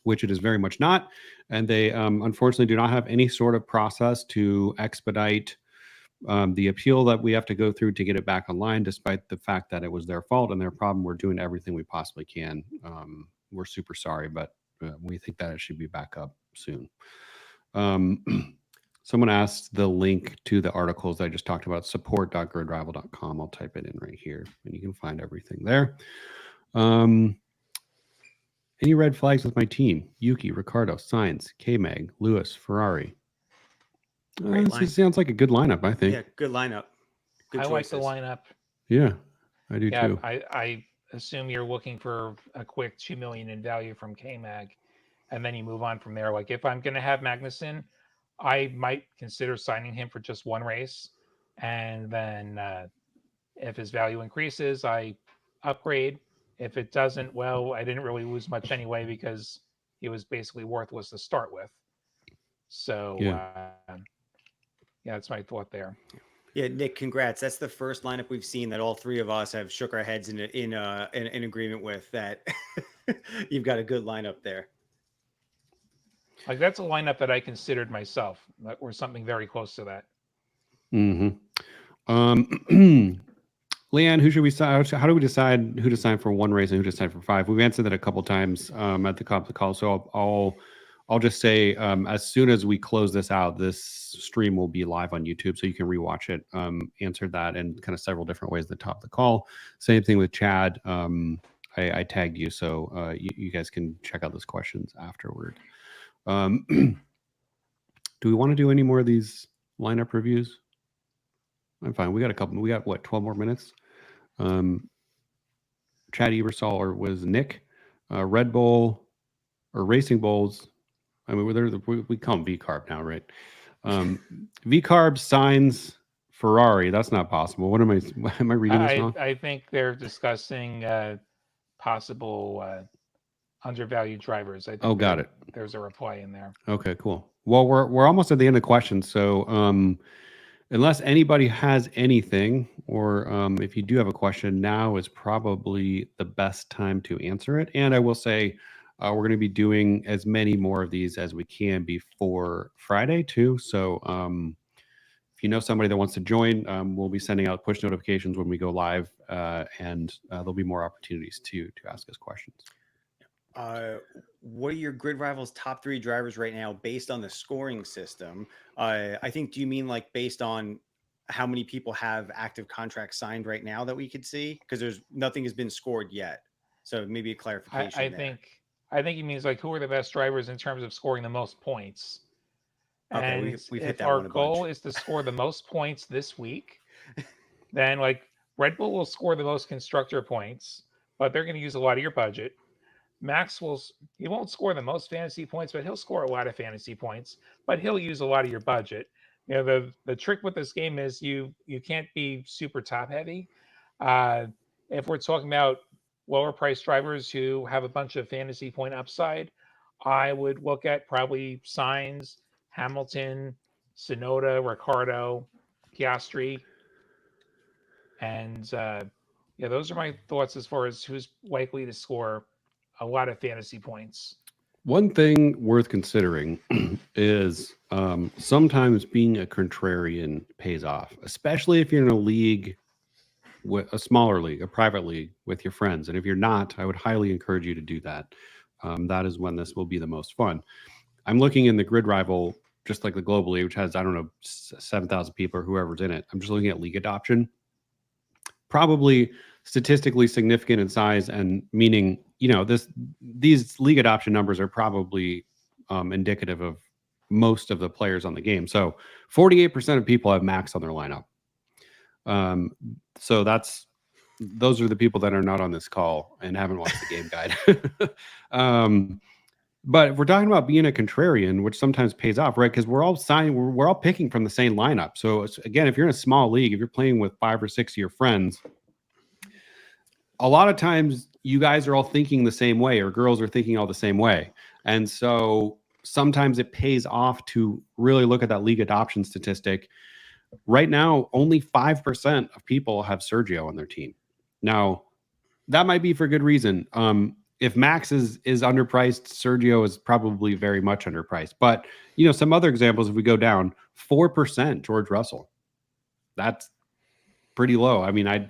which it is very much not. And they unfortunately do not have any sort of process to expedite The appeal that we have to go through to get it back online, despite the fact that it was their fault and their problem, we're doing everything we possibly can. We're super sorry, but we think that it should be back up soon. Someone asked the link to the articles I just talked about, support.gridrival.com. I'll type it in right here and you can find everything there. Any red flags with my team? Yuki, Ricardo, Sainz, K-Mag, Lewis, Ferrari. This sounds like a good lineup, I think. Yeah, good lineup. Good I like choices. the lineup. Yeah, I do Yeah, too. I assume you're looking for a quick 2 million in value from K-Mag, and then you move on from there. Like if I'm going to have Magnussen, I might consider signing him for just one race, and then if his value increases, I upgrade. If it doesn't, well, I didn't really lose much anyway because he was basically worthless to start with. So yeah, that's my thought there. Yeah, Nick, congrats. That's the first lineup we've seen that all three of us have shook our heads in agreement with, that you've got a good lineup there. Like that's a lineup that I considered myself, or something very close to that. Leanne, who should we sign? How do we decide who to sign for one race and who to sign for 5? We've answered that a couple times at the top of the call. So I'll just say as soon as we close this out, this stream will be live on YouTube, so you can rewatch it. Answered that in kind of several different ways at the top of the call. Same thing with Chad. I tagged you, so you guys can check out those questions afterward. Do we want to do any more of these lineup reviews? I'm fine. We got a couple. We got what, 12 more minutes? Chad Ebersol, or was Nick, Red Bull or Racing Bulls. I mean, we call them V-Carb now, right? V-Carb, Sainz, Ferrari. That's not possible. What am I reading this wrong? I think they're discussing possible undervalued drivers. I think got it. There's a reply in there. Okay, cool. Well, we're almost at the end of questions, so unless anybody has anything, or if you do have a question, now is probably the best time to answer it. And I will say, we're going to be doing as many more of these as we can before Friday too. So if you know somebody that wants to join, we'll be sending out push notifications when we go live, and there'll be more opportunities to ask us questions. What are your Grid Rivals top 3 drivers right now based on the scoring system? I think, do you mean like based on how many people have active contracts signed right now that we could see? Because nothing has been scored yet. So maybe a clarification. I think he means like who are the best drivers in terms of scoring the most points. Okay, and we've hit if that our one a goal bunch. is to score the most points this week, then like Red Bull will score the most constructor points, but they're going to use a lot of your budget. Max he won't score the most fantasy points, but he'll score a lot of fantasy points, but he'll use a lot of your budget. You know, the trick with this game is you can't be super top heavy. If we're talking about lower price drivers who have a bunch of fantasy point upside, I would look at probably Sainz, Hamilton, Sonoda, Ricardo, Piastri, and yeah, those are my thoughts as far as who's likely to score a lot of fantasy points. One thing worth considering is sometimes being a contrarian pays off, especially if you're in a league, with a smaller league, a private league with your friends. And if you're not, I would highly encourage you to do that. That is when this will be the most fun. I'm looking in the Grid Rival, just like the Global League, which has, I don't know, 7,000 people or whoever's in it. I'm just looking at league adoption. Probably statistically significant in size, and meaning, you know, these league adoption numbers are probably indicative of most of the players on the game. So 48% of people have Max on their lineup. So those are the people that are not on this call and haven't watched the game guide. But if we're talking about being a contrarian, which sometimes pays off, right? Because we're all picking from the same lineup. So again, if you're in a small league, if you're playing with 5 or 6 of your friends, a lot of times you guys are all thinking the same way, or girls are thinking all the same way. And so sometimes it pays off to really look at that league adoption statistic. Right now, only 5% of people have Sergio on their team. Now, that might be for good reason. If Max is underpriced, Sergio is probably very much underpriced. But, you know, some other examples, if we go down, 4% George Russell. that's pretty low. I mean, I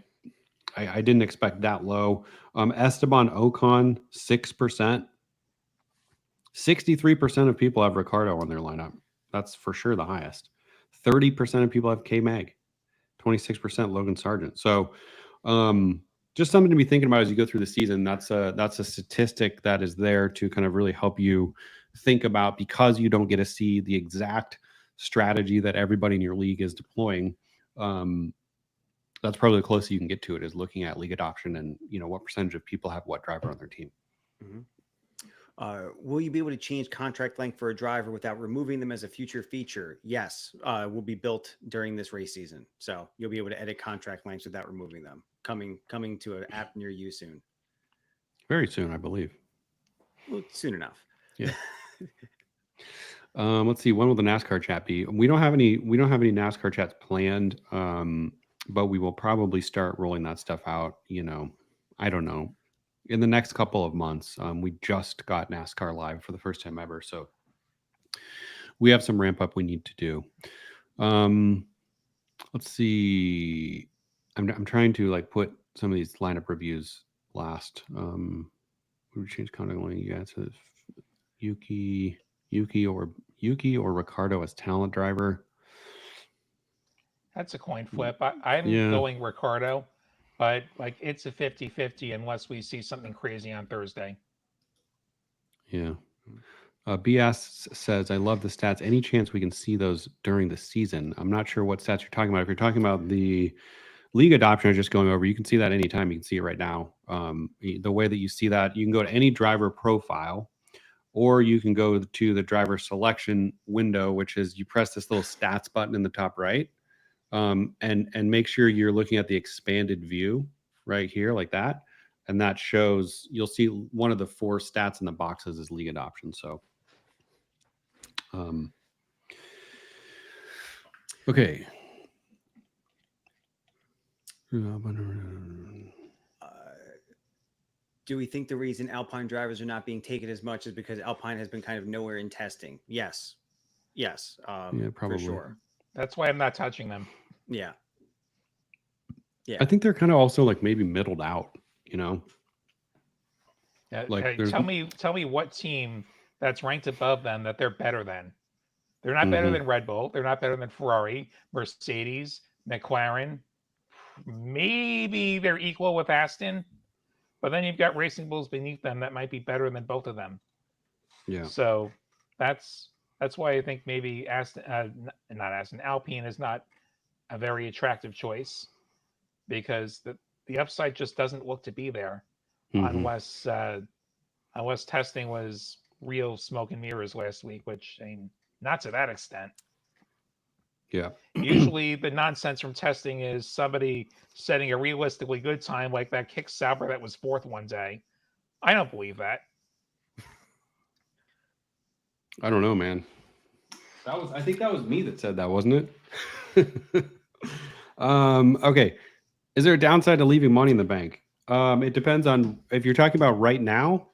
didn't expect that low. Esteban Ocon, 6%. 63% of people have Ricardo on their lineup. That's for sure the highest. 30% of people have K-Mag. 26% Logan Sargent. So just something to be thinking about as you go through the season. That's a statistic that is there to kind of really help you think about, because you don't get to see the exact strategy that everybody in your league is deploying. That's probably the closest you can get to it, is looking at league adoption and what percentage of people have what driver on their team. Mm-hmm. Will you be able to change contract length for a driver without removing them as a future feature? Yes, will be built during this race season. So you'll be able to edit contract lengths without removing them. Coming to an app near you soon. Very soon, I believe. Well, soon enough. Yeah. Let's see. When will the NASCAR chat be? We don't have any NASCAR chats planned, but we will probably start rolling that stuff out. I don't know, in the next couple of months. We just got NASCAR live for the first time ever, so we have some ramp up we need to do. Let's see. I'm trying to like put some of these lineup reviews last. We would change contact link. Yeah, it says Yuki or Ricardo as talent driver. That's a coin flip. I'm going Ricardo, but like it's a 50-50 unless we see something crazy on Thursday. Yeah. BS says, I love the stats. Any chance we can see those during the season? I'm not sure what stats you're talking about. If you're talking about the league adoption I was just going over, you can see that anytime. You can see it right now. The way that you see that, you can go to any driver profile, or you can go to the driver selection window, which is you press this little stats button in the top right, and make sure you're looking at the expanded view right here like that. And that shows, you'll see one of the 4 stats in the boxes is league adoption. So, okay. Do we think the reason Alpine drivers are not being taken as much is because Alpine has been kind of nowhere in testing? Yes. Yeah, probably. For sure. That's why I'm not touching them. Yeah. I think they're kind of also like maybe middled out, Like hey, tell me what team that's ranked above them that they're better than. They're not better than Red Bull. They're not better than Ferrari, Mercedes, McLaren. Maybe they're equal with Aston, but then you've got Racing Bulls beneath them that might be better than both of them. Yeah. So that's why I think maybe Alpine is not a very attractive choice, because the upside just doesn't look to be there unless testing was real smoke and mirrors last week, which not to that extent. Yeah. Usually the nonsense from testing is somebody setting a realistically good time, like that Kick Sauber that was 4th one day. I don't believe that. I don't know, man. I think that was me that said that, wasn't it? Okay. Is there a downside to leaving money in the bank? It depends on, if you're talking about right now,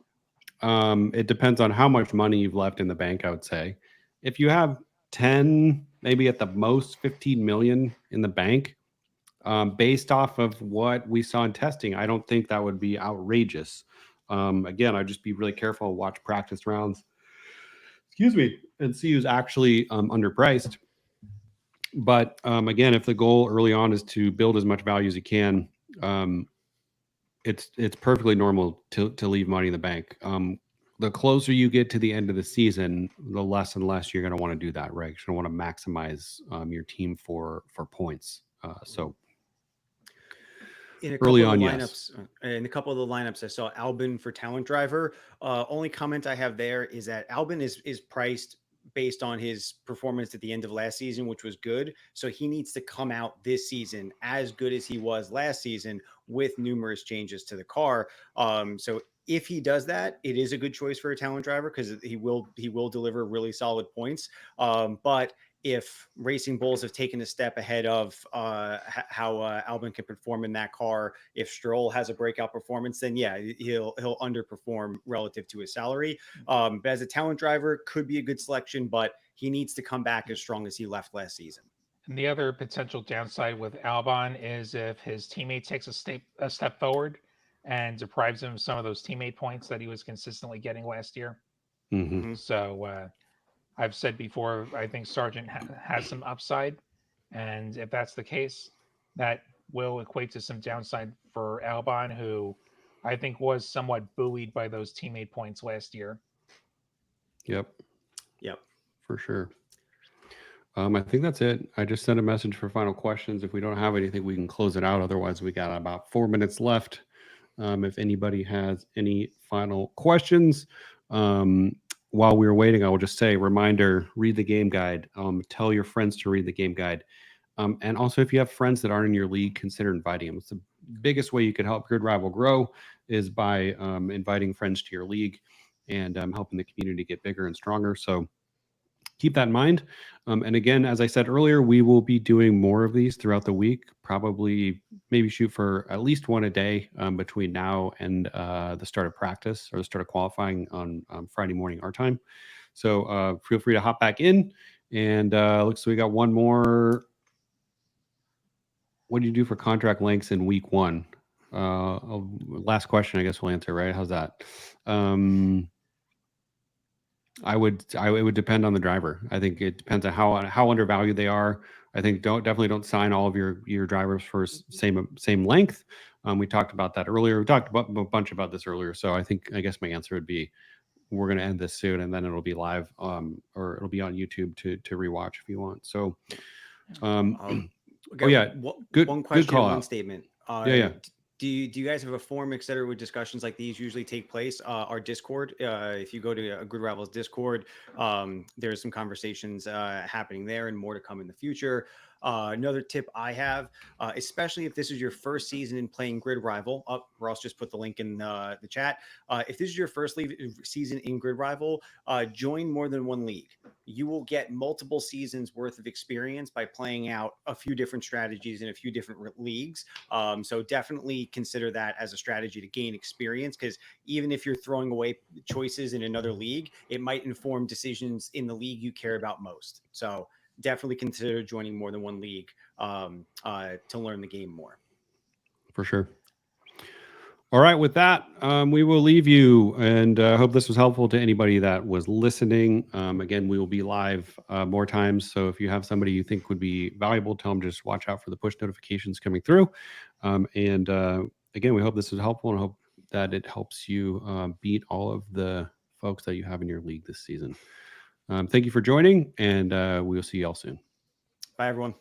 it depends on how much money you've left in the bank, I would say. If you have 10, maybe at the most 15 million in the bank, based off of what we saw in testing, I don't think that would be outrageous. Again, I'd just be really careful, watch practice rounds, and see who's actually underpriced. But again, if the goal early on is to build as much value as you can, it's perfectly normal to leave money in the bank. The closer you get to the end of the season, the less and less you're going to want to do that, right? You're going to want to maximize your team for points. So in a early couple on, of the lineups, in a couple of the lineups, I saw Albon for talent driver. Only comment I have there is that Albon is priced based on his performance at the end of last season, which was good. So he needs to come out this season as good as he was last season with numerous changes to the car. So if he does that, it is a good choice for a talent driver because he will deliver really solid points. But if Racing Bulls have taken a step ahead of how Albon can perform in that car, if Stroll has a breakout performance, then yeah, he'll underperform relative to his salary. But as a talent driver, could be a good selection, but he needs to come back as strong as he left last season. And the other potential downside with Albon is if his teammate takes a step forward and deprives him of some of those teammate points that he was consistently getting last year. Mm-hmm. So I've said before, I think Sargent has some upside, and if that's the case, that will equate to some downside for Albon, who I think was somewhat buoyed by those teammate points last year. Yep. Yep. For sure. I think that's it. I just sent a message for final questions. If we don't have anything, we can close it out. Otherwise, we got about 4 minutes left. If anybody has any final questions, while we were waiting, I will just say, reminder, read the game guide. Tell your friends to read the game guide. And also, if you have friends that aren't in your league, consider inviting them. It's the biggest way you could help GridRival grow is by inviting friends to your league and helping the community get bigger and stronger. So keep that in mind. And again, as I said earlier, we will be doing more of these throughout the week, probably maybe shoot for at least one a day between now and the start of practice or the start of qualifying on Friday morning our time. So feel free to hop back in. And looks like we got one more. What do you do for contract lengths in week one? Last question, I guess we'll answer, right? How's that? It would depend on the driver. I think it depends on how undervalued they are. I think definitely don't sign all of your drivers for same length. We talked about that earlier. We talked about a bunch about this earlier. So I guess my answer would be we're going to end this soon, and then it'll be live or it'll be on YouTube to rewatch if you want. So Okay, one question, call one out. statement. Yeah. Do you guys have a forum, et cetera, where discussions like these usually take place? Our Discord, if you go to GridRival's Discord, there's some conversations happening there and more to come in the future. Another tip I have, especially if this is your first season in playing GridRival, Ross just put the link in the chat. If this is your first season in GridRival, join more than one league. You will get multiple seasons worth of experience by playing out a few different strategies in a few different leagues. So definitely consider that as a strategy to gain experience, because even if you're throwing away choices in another league, it might inform decisions in the league you care about most. So definitely consider joining more than one league to learn the game more. For sure. All right, with that, we will leave you, and hope this was helpful to anybody that was listening. Again, we will be live more times, so if you have somebody you think would be valuable, tell them just watch out for the push notifications coming through. And again, we hope this was helpful and hope that it helps you beat all of the folks that you have in your league this season. Thank you for joining, and we will see you all soon. Bye, everyone.